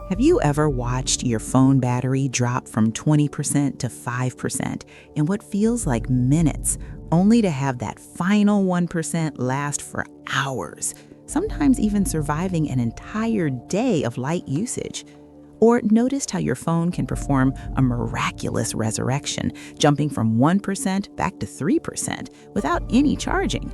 Have you ever watched your phone battery drop from 20% to 5% in what feels like minutes, only to have that final 1% last for hours, sometimes even surviving an entire day of light usage? Or noticed how your phone can perform a miraculous resurrection, jumping from 1% back to 3% without any charging?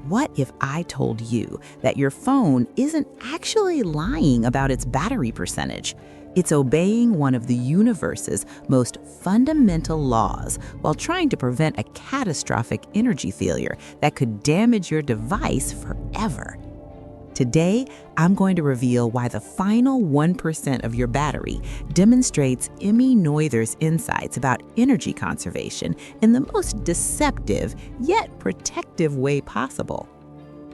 What if I told you that your phone isn't actually lying about its battery percentage? It's obeying one of the universe's most fundamental laws while trying to prevent a catastrophic energy failure that could damage your device forever. Today, I'm going to reveal why the final 1% of your battery demonstrates Emmy Noether's insights about energy conservation in the most deceptive yet protective way possible.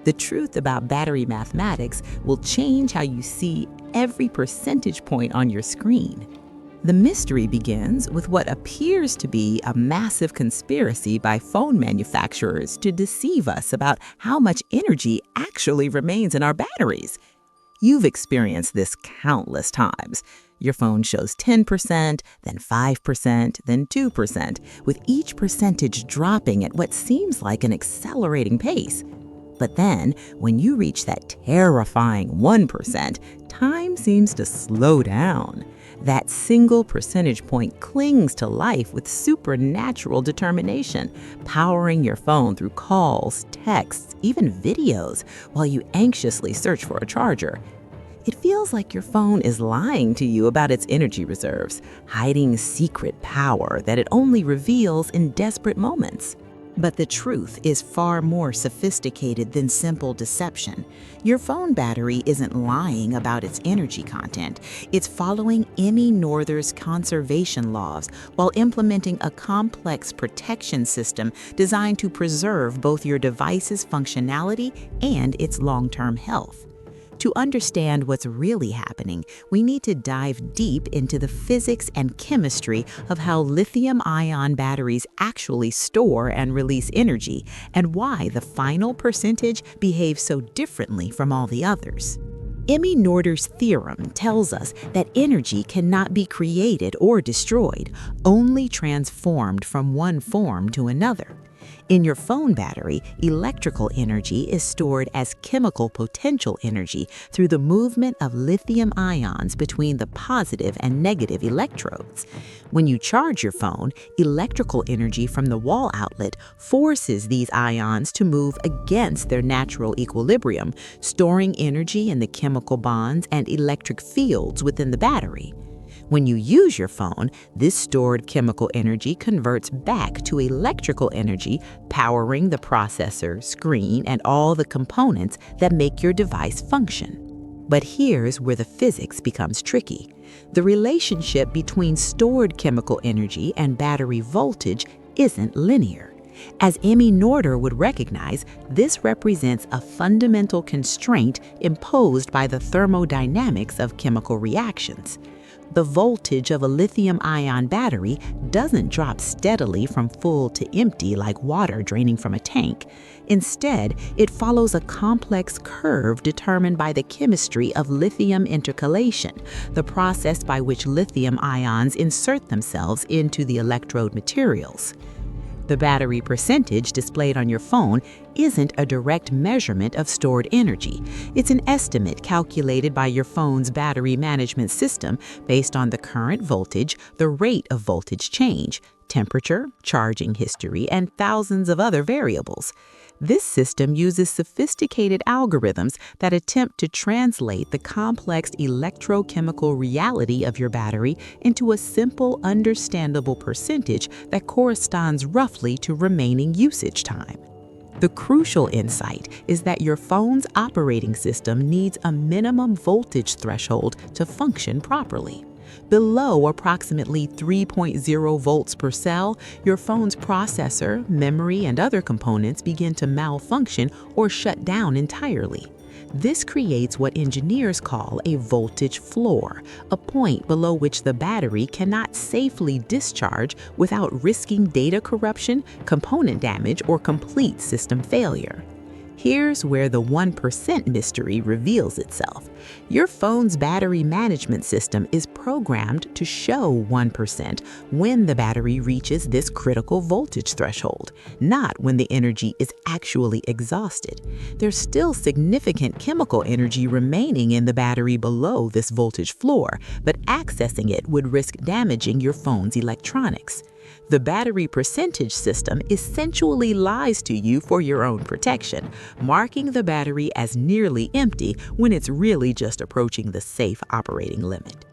The truth about battery mathematics will change how you see every percentage point on your screen. The mystery begins with what appears to be a massive conspiracy by phone manufacturers to deceive us about how much energy actually remains in our batteries. You've experienced this countless times. Your phone shows 10%, then 5%, then 2%, with each percentage dropping at what seems like an accelerating pace. But then, when you reach that terrifying 1%, time seems to slow down. That single percentage point clings to life with supernatural determination, powering your phone through calls, texts, even videos, while you anxiously search for a charger. It feels like your phone is lying to you about its energy reserves, hiding secret power that it only reveals in desperate moments. But the truth is far more sophisticated than simple deception. Your phone battery isn't lying about its energy content. It's following Emmy Noether's conservation laws while implementing a complex protection system designed to preserve both your device's functionality and its long-term health. To understand what's really happening, we need to dive deep into the physics and chemistry of how lithium-ion batteries actually store and release energy, and why the final percentage behaves so differently from all the others. Emmy Noether's theorem tells us that energy cannot be created or destroyed, only transformed from one form to another. In your phone battery, electrical energy is stored as chemical potential energy through the movement of lithium ions between the positive and negative electrodes. When you charge your phone, electrical energy from the wall outlet forces these ions to move against their natural equilibrium, storing energy in the chemical bonds and electric fields within the battery. When you use your phone, this stored chemical energy converts back to electrical energy, powering the processor, screen, and all the components that make your device function. But here's where the physics becomes tricky. The relationship between stored chemical energy and battery voltage isn't linear. As Emmy Noether would recognize, this represents a fundamental constraint imposed by the thermodynamics of chemical reactions. The voltage of a lithium-ion battery doesn't drop steadily from full to empty like water draining from a tank. Instead, it follows a complex curve determined by the chemistry of lithium intercalation, the process by which lithium ions insert themselves into the electrode materials. The battery percentage displayed on your phone isn't a direct measurement of stored energy. It's an estimate calculated by your phone's battery management system based on the current voltage, the rate of voltage change, temperature, charging history, and thousands of other variables. This system uses sophisticated algorithms that attempt to translate the complex electrochemical reality of your battery into a simple, understandable percentage that corresponds roughly to remaining usage time. The crucial insight is that your phone's operating system needs a minimum voltage threshold to function properly. Below approximately 3.0 volts per cell, your phone's processor, memory, and other components begin to malfunction or shut down entirely. This creates what engineers call a voltage floor, a point below which the battery cannot safely discharge without risking data corruption, component damage, or complete system failure. Here's where the 1% mystery reveals itself. Your phone's battery management system is programmed to show 1% when the battery reaches this critical voltage threshold, not when the energy is actually exhausted. There's still significant chemical energy remaining in the battery below this voltage floor, but accessing it would risk damaging your phone's electronics. The battery percentage system essentially lies to you for your own protection, marking the battery as nearly empty when it's really just approaching the safe operating limit.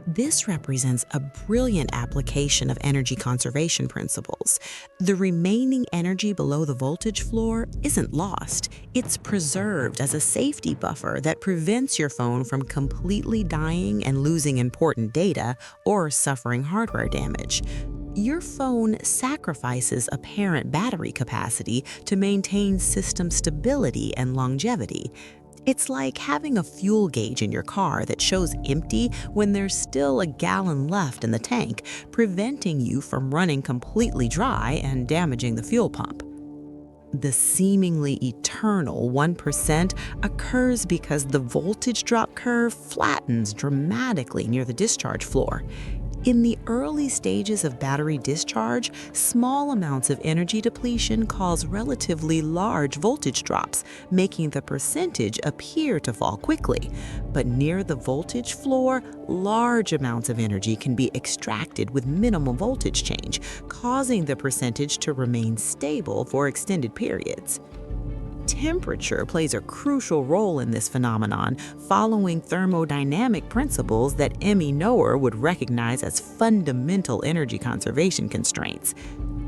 This represents a brilliant application of energy conservation principles. The remaining energy below the voltage floor isn't lost. It's preserved as a safety buffer that prevents your phone from completely dying and losing important data or suffering hardware damage. Your phone sacrifices apparent battery capacity to maintain system stability and longevity. It's like having a fuel gauge in your car that shows empty when there's still a gallon left in the tank, preventing you from running completely dry and damaging the fuel pump. The seemingly eternal 1% occurs because the voltage drop curve flattens dramatically near the discharge floor. In the early stages of battery discharge, small amounts of energy depletion cause relatively large voltage drops, making the percentage appear to fall quickly. But near the voltage floor, large amounts of energy can be extracted with minimal voltage change, causing the percentage to remain stable for extended periods. Temperature plays a crucial role in this phenomenon, following thermodynamic principles that Emmy Noether would recognize as fundamental energy conservation constraints.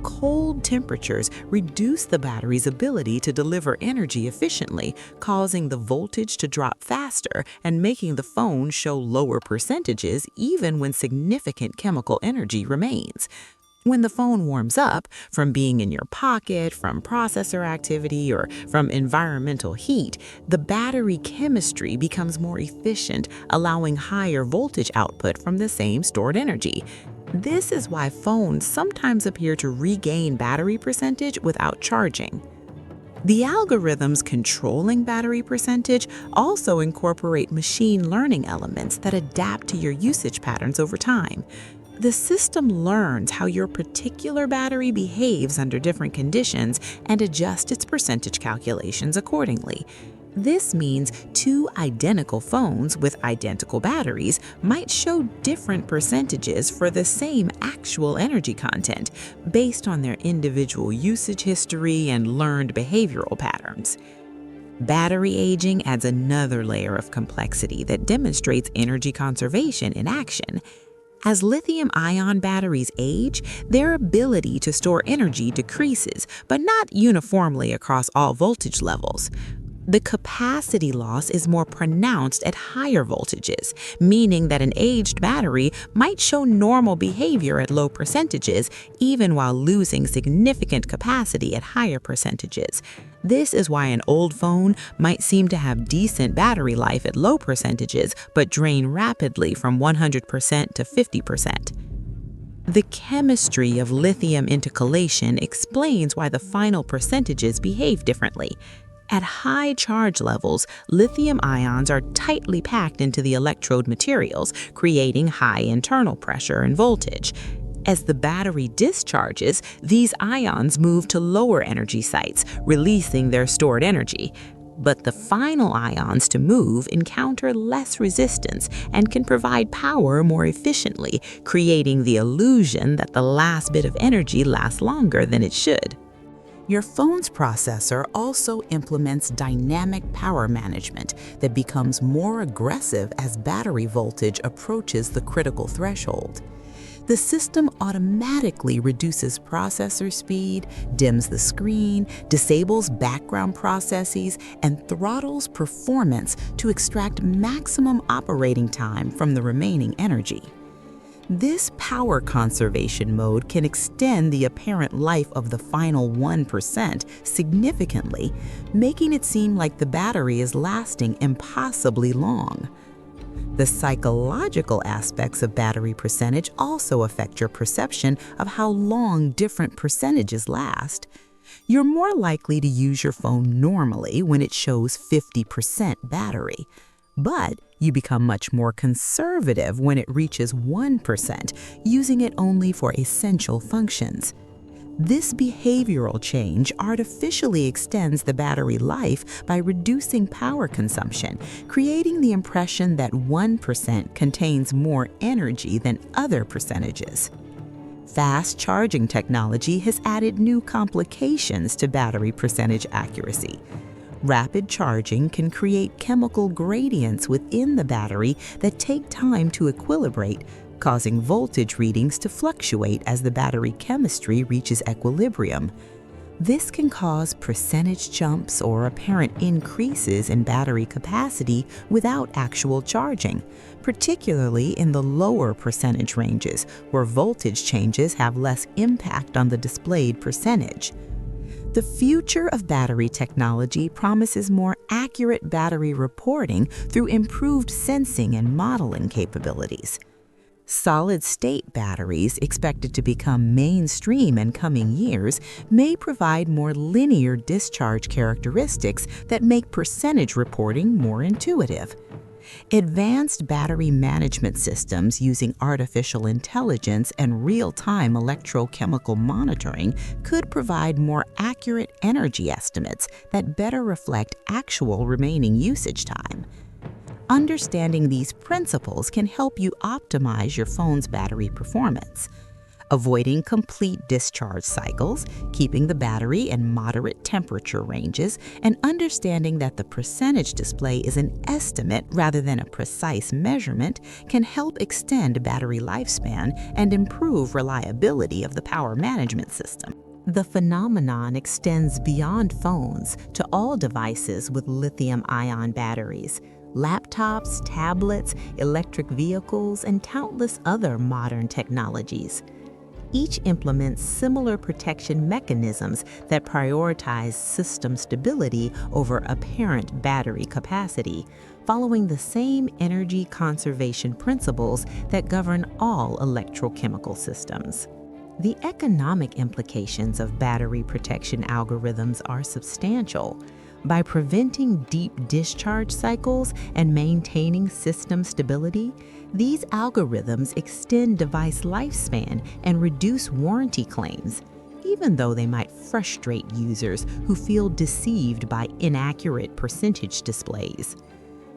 Cold temperatures reduce the battery's ability to deliver energy efficiently, causing the voltage to drop faster and making the phone show lower percentages even when significant chemical energy remains. When the phone warms up, from being in your pocket, from processor activity, or from environmental heat, the battery chemistry becomes more efficient, allowing higher voltage output from the same stored energy. This is why phones sometimes appear to regain battery percentage without charging. The algorithms controlling battery percentage also incorporate machine learning elements that adapt to your usage patterns over time. The system learns how your particular battery behaves under different conditions and adjusts its percentage calculations accordingly. This means two identical phones with identical batteries might show different percentages for the same actual energy content based on their individual usage history and learned behavioral patterns. Battery aging adds another layer of complexity that demonstrates energy conservation in action. As lithium-ion batteries age, their ability to store energy decreases, but not uniformly across all voltage levels. The capacity loss is more pronounced at higher voltages, meaning that an aged battery might show normal behavior at low percentages, even while losing significant capacity at higher percentages. This is why an old phone might seem to have decent battery life at low percentages, but drain rapidly from 100% to 50%. The chemistry of lithium intercalation explains why the final percentages behave differently. At high charge levels, lithium ions are tightly packed into the electrode materials, creating high internal pressure and voltage. As the battery discharges, these ions move to lower energy sites, releasing their stored energy. But the final ions to move encounter less resistance and can provide power more efficiently, creating the illusion that the last bit of energy lasts longer than it should. Your phone's processor also implements dynamic power management that becomes more aggressive as battery voltage approaches the critical threshold. The system automatically reduces processor speed, dims the screen, disables background processes, and throttles performance to extract maximum operating time from the remaining energy. This power conservation mode can extend the apparent life of the final 1% significantly, making it seem like the battery is lasting impossibly long. The psychological aspects of battery percentage also affect your perception of how long different percentages last. You're more likely to use your phone normally when it shows 50% battery, but you become much more conservative when it reaches 1%, using it only for essential functions. This behavioral change artificially extends the battery life by reducing power consumption, creating the impression that 1% contains more energy than other percentages. Fast charging technology has added new complications to battery percentage accuracy. Rapid charging can create chemical gradients within the battery that take time to equilibrate, causing voltage readings to fluctuate as the battery chemistry reaches equilibrium. This can cause percentage jumps or apparent increases in battery capacity without actual charging, particularly in the lower percentage ranges where voltage changes have less impact on the displayed percentage. The future of battery technology promises more accurate battery reporting through improved sensing and modeling capabilities. Solid-state batteries, expected to become mainstream in coming years, may provide more linear discharge characteristics that make percentage reporting more intuitive. Advanced battery management systems using artificial intelligence and real-time electrochemical monitoring could provide more accurate energy estimates that better reflect actual remaining usage time. Understanding these principles can help you optimize your phone's battery performance. Avoiding complete discharge cycles, keeping the battery in moderate temperature ranges, and understanding that the percentage display is an estimate rather than a precise measurement can help extend battery lifespan and improve reliability of the power management system. The phenomenon extends beyond phones to all devices with lithium-ion batteries. Laptops, tablets, electric vehicles, and countless other modern technologies. Each implements similar protection mechanisms that prioritize system stability over apparent battery capacity, following the same energy conservation principles that govern all electrochemical systems. The economic implications of battery protection algorithms are substantial. By preventing deep discharge cycles and maintaining system stability, these algorithms extend device lifespan and reduce warranty claims, even though they might frustrate users who feel deceived by inaccurate percentage displays.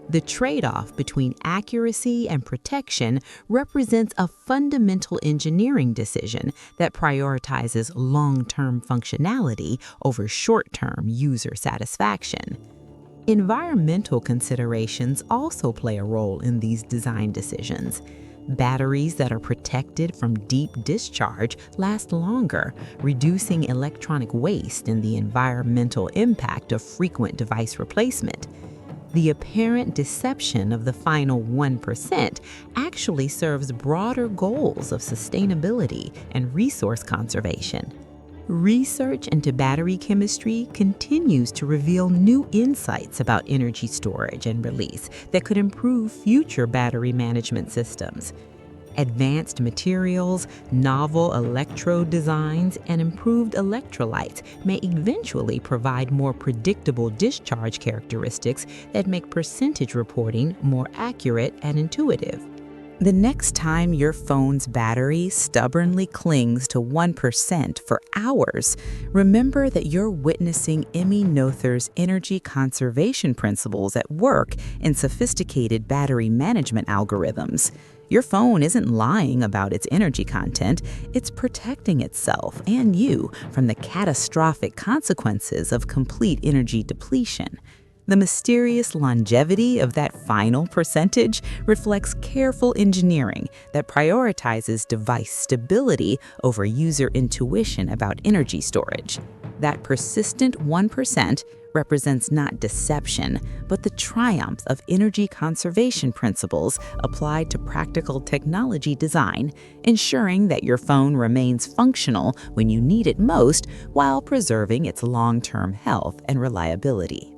The trade-off between accuracy and protection represents a fundamental engineering decision that prioritizes long-term functionality over short-term user satisfaction. Environmental considerations also play a role in these design decisions. Batteries that are protected from deep discharge last longer, reducing electronic waste and the environmental impact of frequent device replacement. The apparent deception of the final 1% actually serves broader goals of sustainability and resource conservation. Research into battery chemistry continues to reveal new insights about energy storage and release that could improve future battery management systems. Advanced materials, novel electrode designs, and improved electrolytes may eventually provide more predictable discharge characteristics that make percentage reporting more accurate and intuitive. The next time your phone's battery stubbornly clings to 1% for hours, remember that you're witnessing Emmy Noether's energy conservation principles at work in sophisticated battery management algorithms. Your phone isn't lying about its energy content, it's protecting itself and you from the catastrophic consequences of complete energy depletion. The mysterious longevity of that final percentage reflects careful engineering that prioritizes device stability over user intuition about energy storage. That persistent 1% represents not deception, but the triumph of energy conservation principles applied to practical technology design, ensuring that your phone remains functional when you need it most while preserving its long-term health and reliability.